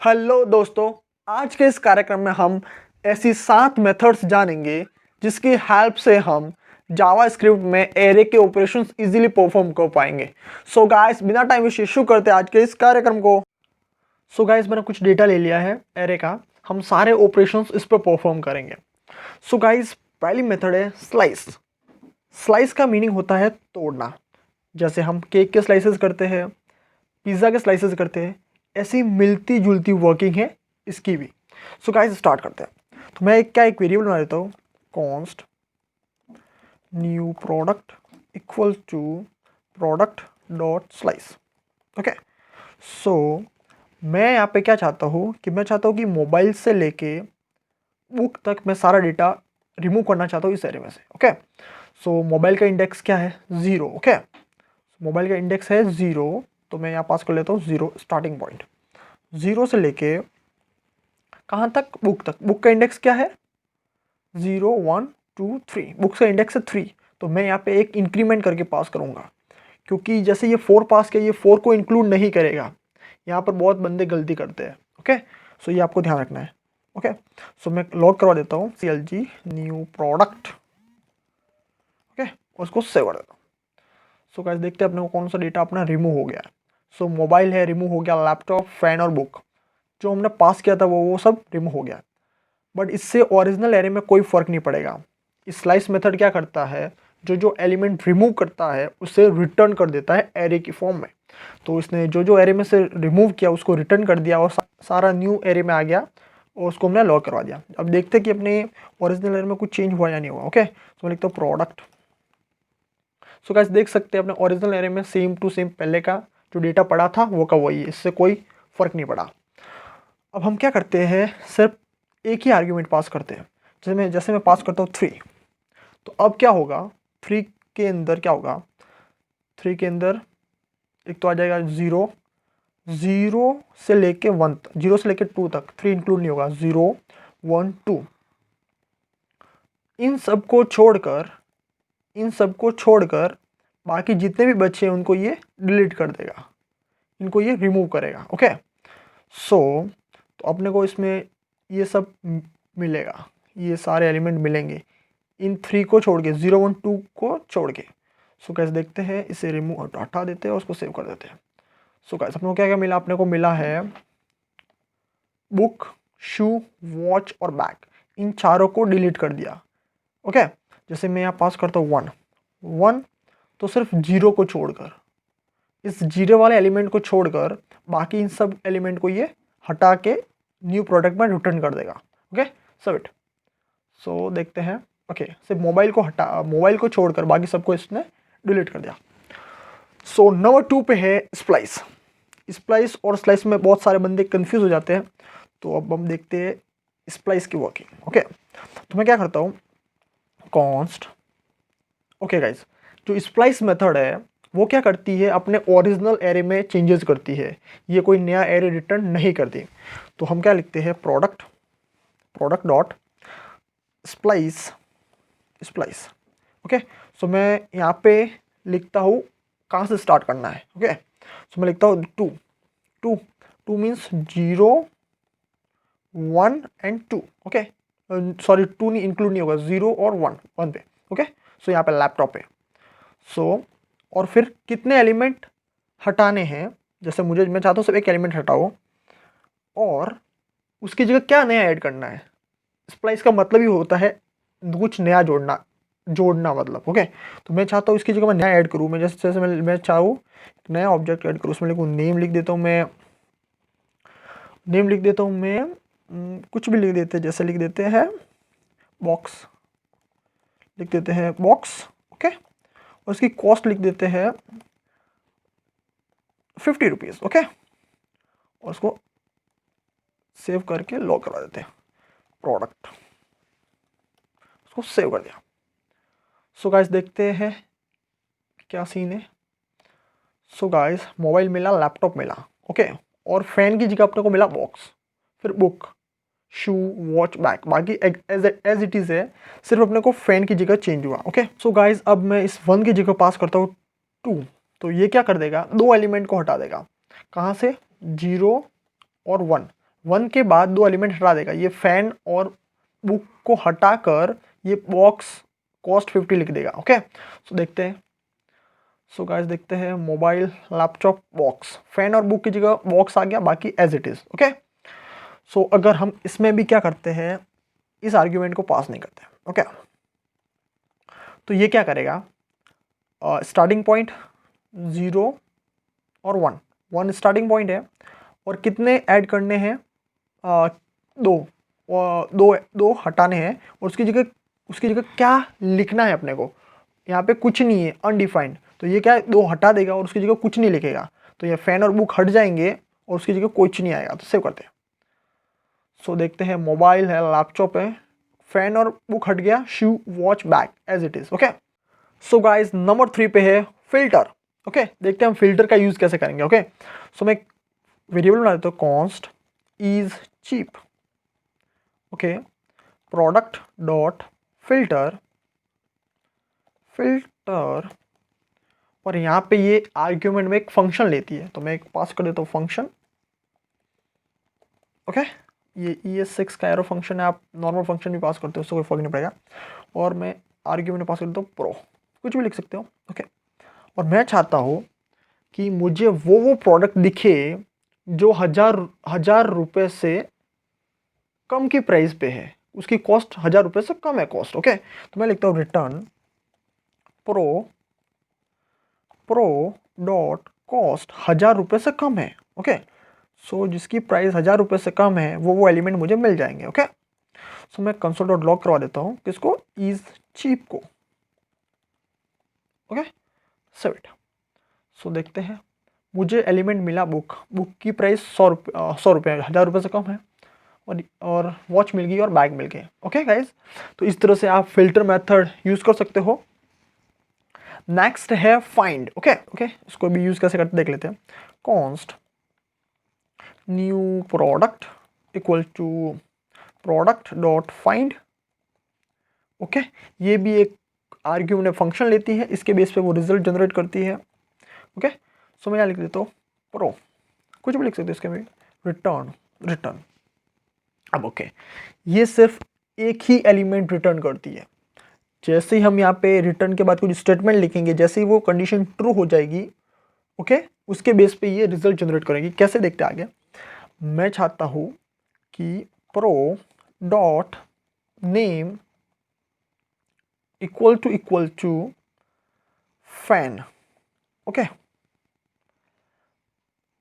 Hello दोस्तों, आज के इस कार्यक्रम में हम ऐसी 7 मेथड्स जानेंगे जिसकी हेल्प से हम जावा स्क्रिप्ट में एरे के ऑपरेशंस इजीली परफॉर्म कर पाएंगे। सो गाइस, बिना टाइम वेस्ट शुरू करते आज के इस कार्यक्रम को। सो गाइस, मैंने कुछ डेटा ले लिया है एरे का, हम सारे ऑपरेशंस इस पर परफॉर्म करेंगे। सो गाइस, पहली मेथड है स्लाइस। स्लाइस का मीनिंग होता है तोड़ना। जैसे हम केक के स्लाइसेस करते हैं, पिज़्ज़ा के स्लाइसेस करते हैं, ऐसी मिलती जुलती वर्किंग है इसकी भी। सो गाइस, स्टार्ट करते हैं। तो मैं एक वेरिएबल बना देता हूँ, const new product equal to product dot slice. Okay, so मैं यहाँ पे क्या चाहता हूँ कि मैं चाहता हूँ कि मोबाइल से लेके बुक तक मैं सारा डेटा रिमूव करना चाहता हूँ इस एरे में से। ओके, सो मोबाइल का इंडेक्स क्या है? 0। ओके, मोबाइल का इंडेक्स है 0, तो मैं यहाँ पास कर लेता हूँ 0 स्टार्टिंग पॉइंट। 0 से लेके कहाँ तक? बुक तक। बुक का इंडेक्स क्या है? 0 1 2 3। बुक का इंडेक्स है 3, तो मैं यहाँ पे एक इंक्रीमेंट करके पास करूँगा, क्योंकि जैसे ये 4 पास किया, ये 4 को इंक्लूड नहीं करेगा। यहाँ पर बहुत बंदे गलती करते हैं। ओके, सो ये आपको ध्यान रखना है। ओके, सो मैं लॉग करवा देता हूँ CLG न्यू प्रोडक्ट। ओके, उसको सेव कर देता हूँ। सो गाइस, देखते हैं अपने को कौन सा डेटा अपना रिमूव हो गया है। सो मोबाइल है, रिमूव हो गया। लैपटॉप, फैन और बुक जो हमने पास किया था वो सब रिमूव हो गया। बट इससे ओरिजिनल एरे में कोई फ़र्क नहीं पड़ेगा। इस स्लाइस मेथड क्या करता है, जो एलिमेंट रिमूव करता है उसे रिटर्न कर देता है एरे की फॉर्म में। तो इसने जो एरे में से रिमूव किया उसको रिटर्न कर दिया और सारा न्यू एरे में आ गया और उसको हमने लॉग करवा दिया। अब देखते हैं कि अपने ओरिजिनल एरे में कुछ चेंज हुआ या नहीं हुआ। ओके, तो मैं लिखता हूँ प्रोडक्ट। सो गाइस, देख सकते हैं अपने ओरिजिनल एरे में सेम टू सेम पहले का जो डेटा पड़ा था वो का वही है, इससे कोई फ़र्क नहीं पड़ा। अब हम क्या करते हैं, सिर्फ एक ही आर्ग्यूमेंट पास करते हैं। जैसे मैं पास करता हूँ 3, तो अब क्या होगा? 3 के अंदर क्या होगा? 3 के अंदर एक तो आ जाएगा 0, 0 से लेके 1, 0 से लेके 2 तक 3 इंक्लूड नहीं होगा। 0 1 2, इन सबको छोड़कर बाकी जितने भी बच्चे हैं उनको ये डिलीट कर देगा, इनको ये रिमूव करेगा। ओके, सो तो अपने को इसमें ये सब मिलेगा, ये सारे एलिमेंट मिलेंगे इन 3 को छोड़ के, 0 1 2 को छोड़ के। सो कैसे देखते हैं, इसे रिमूव हटा देते हैं और उसको सेव कर देते हैं। सो कैसे अपने को क्या क्या मिला? अपने को मिला है बुक, शू, वॉच और बैग। इन चारों को डिलीट कर दिया। ओके, जैसे मैं यहाँ पास करता हूँ 1, तो सिर्फ 0 को छोड़कर, इस 0 वाले एलिमेंट को छोड़कर बाकी इन सब एलिमेंट को ये हटा के न्यू प्रोडक्ट में रिटर्न कर देगा। Okay, submit. सो देखते हैं। ओके, सिर्फ मोबाइल को छोड़कर बाकी सबको इसने डिलीट कर दिया। सो नंबर 2 पे है स्प्लाइस। स्प्लाइस और स्लाइस में बहुत सारे बंदे कंफ्यूज हो जाते हैं, तो अब हम देखते हैं स्प्लाइस की वर्किंग। ओके, तो मैं क्या करता हूँ, कॉन्स्ट। ओके गाइज, जो स्प्लाइस मेथड है वो क्या करती है, अपने ओरिजिनल एरे में चेंजेस करती है, ये कोई नया एरे रिटर्न नहीं करती। तो हम क्या लिखते हैं, product dot splice. Okay, so मैं यहाँ पे लिखता हूँ कहाँ से स्टार्ट करना है। ओके, सो मैं लिखता हूँ 2 मीन्स 0 1 एंड 2। ओके, सॉरी 2 नहीं इंक्लूड नहीं होगा, 0 और 1 पे। ओके, सो यहाँ पे लैपटॉप है। सो और फिर कितने एलिमेंट हटाने हैं, जैसे मैं चाहता हूँ सिर्फ एक एलिमेंट हटाओ और उसकी जगह क्या नया ऐड करना है। स्प्लाइस का मतलब ही होता है कुछ नया जोड़ना मतलब। ओके, तो मैं चाहता हूँ इसकी जगह मैं नया ऐड करूँ। मैं जैसे मैं चाहूँ नया ऑब्जेक्ट ऐड करूँ, उसमें लिखूँ नेम, लिख देता हूँ मैं कुछ भी लिख देते हैं, जैसे लिख देते हैं बॉक्स, ओके, और उसकी कॉस्ट लिख देते हैं 50 रुपीज़। ओके, और उसको सेव करके लॉग करवा देते हैं, प्रोडक्ट, उसको सेव कर दिया। सो गाइस, देखते हैं क्या सीन है। सो गाइस, मोबाइल मिला, लैपटॉप मिला। ओके, और फैन की जगह अपने को मिला बॉक्स, फिर बुक, शू, वॉच, बैग। बाकी एज इट इज़ है, सिर्फ अपने को फैन की जगह चेंज हुआ। ओके, सो गाइस, अब मैं इस 1 की जगह पास करता हूँ 2, तो ये क्या कर देगा, 2 एलिमेंट को हटा देगा। कहाँ से? 0 और 1। 1 के बाद 2 एलिमेंट हटा देगा, ये फैन और बुक को हटाकर ये बॉक्स कॉस्ट 50 लिख देगा। ओके, सो देखते हैं। सो गाइस देखते हैं, मोबाइल लैपटॉप बॉक्स, फैन और बुक की जगह बॉक्स आ गया, बाकी एज इट इज़। ओके, सो अगर हम इसमें भी क्या करते हैं, इस आर्ग्यूमेंट को पास नहीं करते। ओके, तो ये क्या करेगा, स्टार्टिंग पॉइंट 0 और 1, 1 स्टार्टिंग पॉइंट है और कितने ऐड करने हैं, दो, दो दो हटाने हैं और उसकी जगह क्या लिखना है अपने को, यहाँ पे कुछ नहीं है, अनडिफाइंड, तो ये क्या है, 2 हटा देगा और उसकी जगह कुछ नहीं लिखेगा, तो ये फैन और बुक हट जाएंगे और उसकी जगह कुछ नहीं आएगा, तो सेव करते हैं। सो देखते हैं, मोबाइल है, लैपटॉप है, फैन और बुक हट गया, shoe watch bag as it is. Okay, so guys number 3 पे है फिल्टर। ओके, देखते हैं हम फिल्टर का यूज कैसे करेंगे। ओके, सो मैं वेरिएबल बना देता हूँ, const is cheap. Okay, product dot filter, filter, और यहाँ पे ये आर्ग्यूमेंट में एक फंक्शन लेती है, तो मैं एक पास कर देता हूँ फंक्शन। ओके, ये ES6 का एरो फंक्शन है, आप नॉर्मल फंक्शन भी पास करते हो, उससे कोई फर्क नहीं पड़ेगा, और मैं आर्ग्यूमेंट पास कर देता हूँ प्रो, कुछ भी लिख सकते हो। ओके, और मैं चाहता हूँ कि मुझे वो प्रोडक्ट दिखे जो हजार रुपये से कम की प्राइस पे है, उसकी कॉस्ट 1000 रुपये से कम है कॉस्ट। ओके, तो मैं लिखता हूँ return pro, pro dot cost 1000 रुपये से कम है। ओके, सो जिसकी प्राइस 1000 रुपये से कम है वो एलिमेंट मुझे मिल जाएंगे। ओके, सो मैं कंसोल डॉट लॉग करवा देता हूँ किसको, इज चीप को। Okay, save it. सो देखते हैं, मुझे एलिमेंट मिला बुक, बुक की प्राइस 100 रुपये 1000 रुपये से कम है, और वॉच मिल गई और बैग मिल गए। ओके गाइज, तो इस तरह से आप फिल्टर मेथड यूज़ कर सकते हो। नेक्स्ट है फाइंड। ओके, इसको भी यूज़ कैसे करते देख लेते हैं। Const new product equal to product dot find. Okay, ये भी एक आर्ग्यूमेंट फंक्शन लेती है, इसके बेस पे वो रिजल्ट जनरेट करती है। ओके, सो मैं यहाँ लिख देता हूँ प्रो, कुछ भी लिख सकते हो इसके में, रिटर्न। अब ओके, ये सिर्फ एक ही एलिमेंट रिटर्न करती है। जैसे ही हम यहाँ पे रिटर्न के बाद कुछ स्टेटमेंट लिखेंगे, जैसे ही वो कंडीशन ट्रू हो जाएगी, ओके, उसके बेस पे ये रिजल्ट जनरेट करेगी। कैसे देखते हैं आगे। मैं चाहता हूँ कि pro dot name equal to fan. Okay,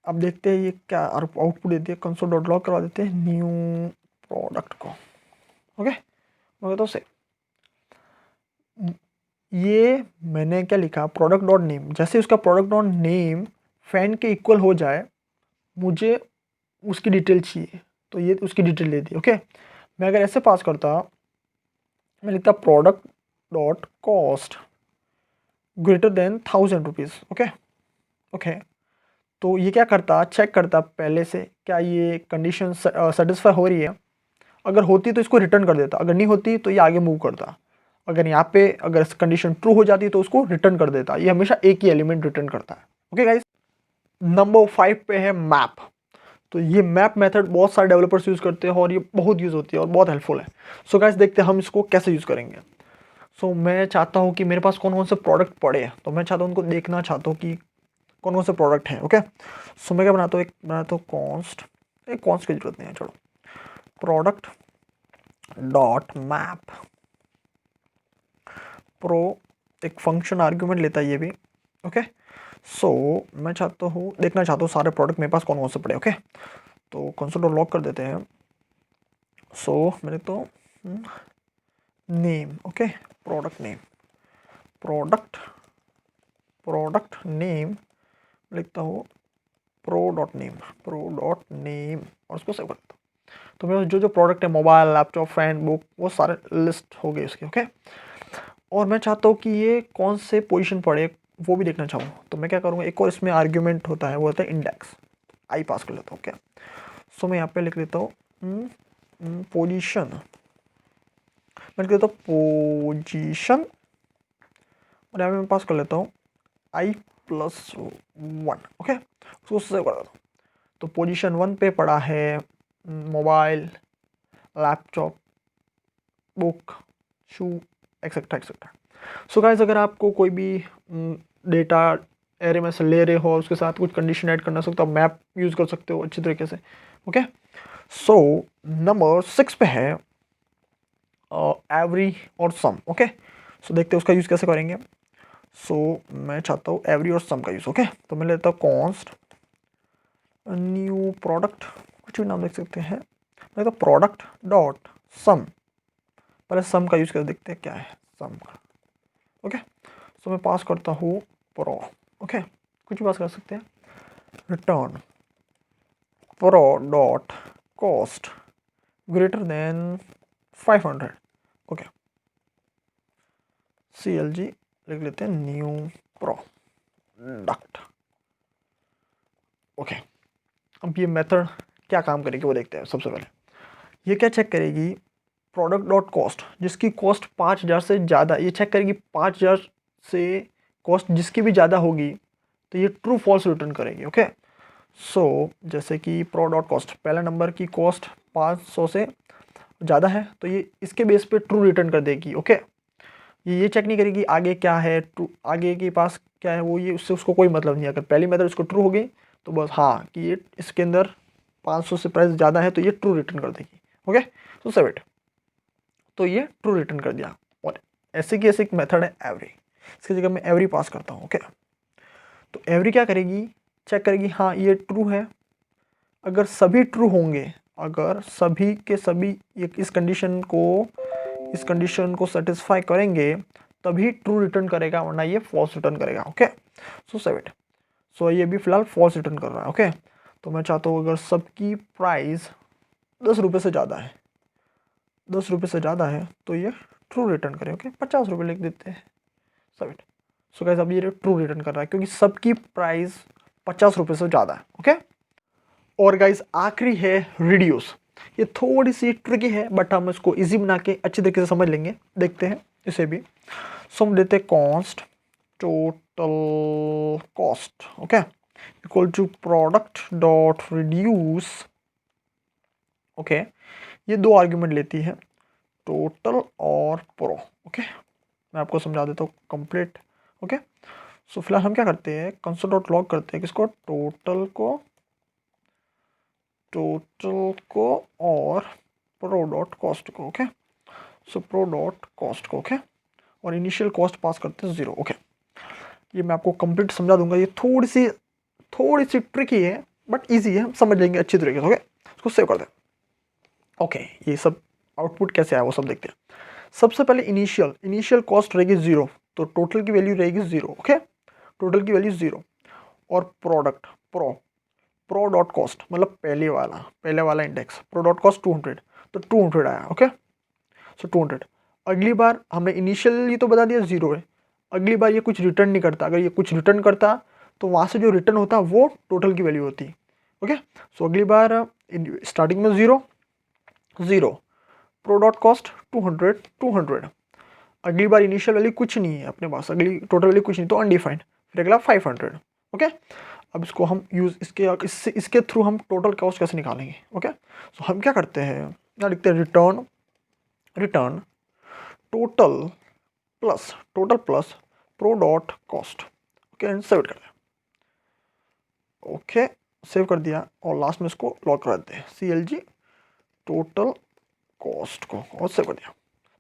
अब देखते हैं ये क्या आउटपुट देती है। कंसोल डॉट लॉग करवा देते हैं न्यू प्रोडक्ट को। ओके, मैं तो से ये मैंने क्या लिखा, प्रोडक्ट डॉट नेम, जैसे उसका प्रोडक्ट डॉट नेम फैन के इक्वल हो जाए, मुझे उसकी डिटेल चाहिए, तो ये उसकी डिटेल दे दी। ओके, मैं अगर ऐसे पास करता, मैं लिखता product dot cost greater than 1000 rupees. Okay, तो ये क्या करता, चेक करता पहले से क्या ये कंडीशन सेटिस्फाई हो रही है, अगर होती तो इसको रिटर्न कर देता, अगर नहीं होती तो ये आगे मूव करता, अगर यहाँ पे अगर कंडीशन ट्रू हो जाती तो उसको रिटर्न कर देता। ये हमेशा एक ही एलिमेंट रिटर्न करता है। ओके गाइस, नंबर 5 पे है मैप। तो ये मैप मेथड बहुत सारे डेवलपर्स यूज़ करते हैं और ये बहुत यूज़ होती है और बहुत हेल्पफुल है। सो गाइस देखते हैं हम इसको कैसे यूज़ करेंगे। सो मैं चाहता हूँ कि मेरे पास कौन कौन से प्रोडक्ट पड़े हैं, तो मैं चाहता हूँ उनको देखना चाहता हूँ कि कौन कौन से प्रोडक्ट हैं। ओके, सो मैं क्या बनाता हूँ, एक बनाता हूँ कॉन्स्ट, एक कॉन्स्ट की जरूरत नहीं है, चलो प्रोडक्ट डॉट मैप प्रो, एक फंक्शन आर्ग्यूमेंट लेता है ये भी। ओके, सो मैं चाहता हूँ, देखना चाहता हूँ सारे प्रोडक्ट मेरे पास कौन कौन से पड़े। ओके, तो कंसोल डॉट लॉग कर देते हैं। सो मेरे तो name, okay, product name, product name लिखता हूँ प्रो डॉट नेम और उसको सेव करता हूँ। तो मेरे जो जो प्रोडक्ट है, मोबाइल लैपटॉप फैन बुक, वो सारे लिस्ट हो गए उसके। ओके, और मैं चाहता हूँ कि ये कौन से पोजीशन पड़े वो भी देखना चाहूँ, तो मैं क्या करूँगा, एक और इसमें आर्ग्यूमेंट होता है, वो होता है इंडेक्स, आई पास कर लेता हूँ। क्या, सो मैं यहाँ पे लिख देता हूँ पोजीशन, मैं लिख देता हूँ पोजीशन, और यहाँ पे मैं पास कर लेता हूँ i+1। ओके, उसको सेव कर देता हूँ। तो पोजीशन 1 पे पड़ा है मोबाइल, लैपटॉप, बुक, शू, एक्सेट्रा एक्सेट्रा। सो गाइस अगर आपको कोई भी डेटा एरे में से ले रहे हो, उसके साथ कुछ कंडीशन ऐड करना सकते हो, मैप यूज़ कर सकते हो अच्छी तरीके से। ओके, सो नंबर 6 पे है एवरी और सम। ओके, सो देखते हैं उसका यूज़ कैसे करेंगे। सो मैं चाहता हूँ एवरी और सम का यूज़। ओके, तो मैं लेता हूँ कॉन्स्ट न्यू प्रोडक्ट, कुछ भी नाम देख सकते हैं, मैं तो प्रोडक्ट डॉट सम। पहले सम का यूज़ कर देखते हैं क्या है सम का। ओके, सो मैं पास करता हूँ प्रो। ओके, कुछ भी पास कर सकते हैं। Return pro dot cost greater than 500। Okay, CLG लिख लेते हैं न्यू प्रोडक्ट। ओके, अब ये मेथड क्या काम करेगी वो देखते हैं। सबसे पहले ये क्या चेक करेगी, प्रोडक्ट डॉट कॉस्ट, जिसकी कॉस्ट 5000 से ज़्यादा, ये चेक करेगी 5000 से कॉस्ट जिसकी भी ज़्यादा होगी तो ये ट्रू फॉल्स रिटर्न करेगी। ओके, सो जैसे कि प्रो डॉट कॉस्ट, पहला नंबर की कॉस्ट 500 से ज़्यादा है तो ये इसके बेस पे ट्रू रिटर्न कर देगी। ओके, ये चेक नहीं करेगी आगे क्या है, ट्रू आगे के पास क्या है वो, ये उससे उसको कोई मतलब नहीं है। अगर पहली मेथड उसको ट्रू हो गई तो बस हाँ कि ये इसके अंदर 500 से प्राइस ज़्यादा है तो ये ट्रू रिटर्न कर देगी। ओके, तो सेव इट, तो ये ट्रू रिटर्न कर दिया। और ऐसे की ऐसे एक मेथड है एवरी, इसकी जगह मैं एवरी पास करता हूँ। ओके, तो एवरी क्या करेगी, चेक करेगी हाँ ये ट्रू है, अगर सभी ट्रू होंगे, अगर सभी के सभी इस कंडीशन को सेटिस्फाई करेंगे तभी ट्रू रिटर्न करेगा, वरना ये फॉल्स रिटर्न करेगा। ओके, सो सेव इट, सो ये भी फिलहाल फॉल्स रिटर्न कर रहा है। ओके, तो मैं चाहता हूँ अगर सबकी प्राइस 10 रुपये से ज़्यादा है, 10 रुपये से ज़्यादा है तो ये ट्रू रिटर्न करे। ओके, 50 रुपये लिख देते हैं, सेव इट। सो गाइस अब ये ट्रू रिटर्न कर रहा है क्योंकि सबकी प्राइस 50 रुपये से ज़्यादा है। ओके, और गाइस आखिरी है रिड्यूस। ये थोड़ी सी ट्रिकी है बट हम इसको इजी बना के अच्छी तरीके से समझ लेंगे, देखते हैं इसे भी। सो हम देते हैं cost total cost, okay, equal to product dot reduce. Okay, ये दो आर्ग्यूमेंट लेती है, टोटल और प्रो। ओके, मैं आपको समझा देता हूँ कंप्लीट। ओके, सो फिलहाल हम क्या करते हैं, कंसोल डॉट लॉग करते हैं किसको, टोटल को और प्रो डॉट कॉस्ट को। ओके, सो प्रो डॉट कॉस्ट को। ओके, और इनिशियल कॉस्ट पास करते हैं 0। ओके, ये मैं आपको कंप्लीट समझा दूंगा, ये थोड़ी सी ट्रिकी है बट इजी है, हम समझ लेंगे अच्छी तरीके से। ओके, इसको सेव कर दें। ओके, ये सब आउटपुट कैसे आया वो सब देखते हैं। सबसे पहले इनिशियल कॉस्ट रहेगी 0, तो टोटल की वैल्यू रहेगी 0। ओके, टोटल की वैल्यू 0, और प्रोडक्ट प्रो डॉट कॉस्ट मतलब पहले वाला इंडेक्स, प्रो डॉट कॉस्ट 200, तो 200 आया। ओके, सो 200। अगली बार हमने इनिशियली तो बता दिया 0 है, अगली बार ये कुछ रिटर्न नहीं करता, अगर ये कुछ रिटर्न करता तो वहाँ से जो रिटर्न होता वो टोटल की वैल्यू होती। ओके, सो अगली बार स्टार्टिंग में 0 प्रो डॉट कॉस्ट 200। अगली बार इनिशियल वैल्यू कुछ नहीं है अपने पास, अगली टोटल वैल्यू कुछ नहीं तो अनडिफाइंड, फिर अगला 500। ओके, अब इसको हम इसके थ्रू हम टोटल कॉस्ट कैसे निकालेंगे। ओके, सो हम क्या करते हैं, यहाँ लिखते हैं return total plus pro dot cost. Okay, and save कर दिया। ओके, सेव कर दिया और लास्ट में इसको लॉक कर देते हैं CLG टोटल कॉस्ट को, और सेव कर दिया।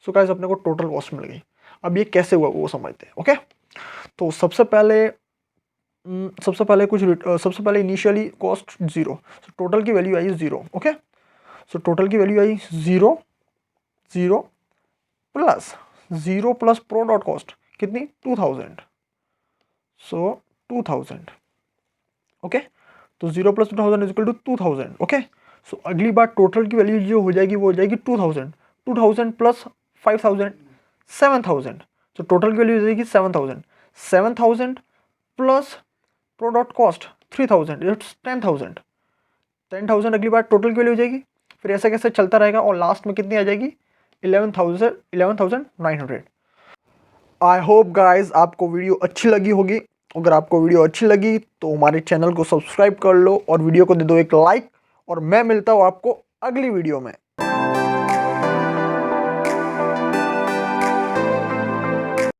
सो गाइस अपने को टोटल कॉस्ट मिल गई। अब ये कैसे हुआ वो समझते हैं। ओके, तो सबसे पहले इनिशियली कॉस्ट 0, सो टोटल की वैल्यू आई 0। ओके, सो टोटल की वैल्यू आई 0 प्लस प्रो डॉट कॉस्ट कितनी 2000, सो 2000। ओके, तो 0 plus 2000 is equal to 2000। Okay, so अगली बार टोटल की वैल्यू जो हो जाएगी वो हो जाएगी 2000 प्लस 5000 7000, तो टोटल की वैल्यू हो जाएगी 7000 plus pro dot cost 3000, it's 10,000 अगली बार टोटल की वैल्यू हो जाएगी, फिर ऐसे कैसे चलता रहेगा और लास्ट में कितनी आ जाएगी 11,900। आई होप गाइज आपको वीडियो अच्छी लगी होगी। अगर आपको वीडियो अच्छी लगी तो हमारे चैनल को सब्सक्राइब कर लो और वीडियो को दे दो एक लाइक, और मैं मिलता हूँ आपको अगली वीडियो में।